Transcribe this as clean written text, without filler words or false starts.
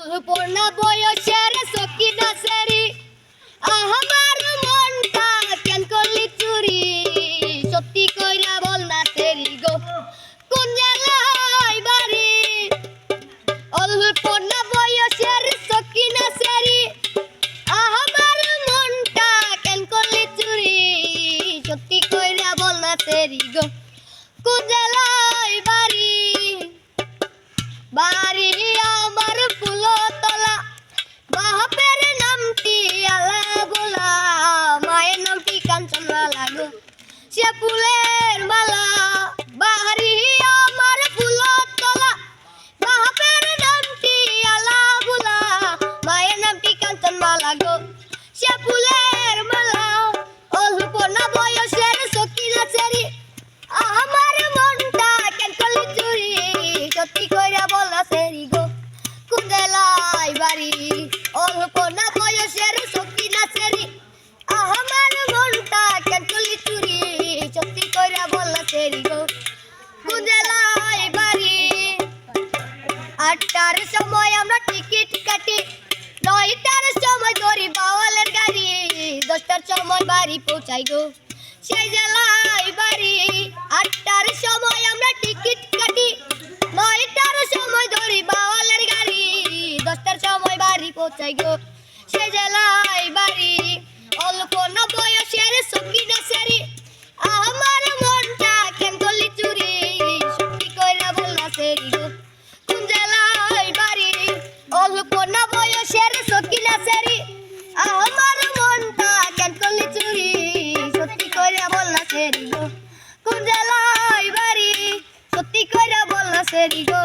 পূর্ণা বয়সের সকিনা সেরি আমার মনটা কেন করলি চুরি সত্যি কইরা বল না সেরি গো কোন জায়গায় বাড়ি পূর্ণা বয়সের সকিনা সেরি আমার মনটা কেন করলি চুরি সত্যি কইরা বল না সেরি গো কোন জায়গায় বাড়ি বাড়ি আমার ফুলতলা বাপের নামটি আলা বলা মায়ের নামটি কাঞ্চনমালা গো সে ফুলের মালা বাড়ি আমার ফুলতলা বাপের নামটি আলা বলা মায়ের নামটি কাঞ্চনমালা গো সে ফুলের মালা অল্প না বয়সের সকিনা সেরি আমার মনটা কেন করলি চুরি সত্যি কইরা বলা সেরি গো কোন জেলায় বাড়ি অল্প না বয়সের সকিনা সেরি আমার মনটা কেন করলি চুরি সত্যি কইরা বলা সেরি গো কোন জেলায় বাড়ি ৮টার সময় আমরা টিকিট কাটি ৯টার সময় ধরি বাওয়ালের গাড়ি ১০টার সময় বাড়ি পৌঁছাই গো সেই জেলায় বাড়ি ৮টার সময় আমরা টিকিট কাটি ৯টার সময় ধরি বাওয়ালের গাড়ি ১০টার সময় বাড়ি পৌঁছাই গো সেই জেলায় বাড়ি অল্প না বয়সের সকিনা সেরি আমার মনটা কেন করলি চুরি সত্যি কইরা বলনা সেরি গো কোন জেলায় বাড়ি অল্প না বয়সের সকিনা সেরি আমার মনটা কেন করলি চুরি সত্যি কইরা বলনা সেরি গো কোন জেলায় বাড়ি সত্যি কইরা বলনা সেরি গো।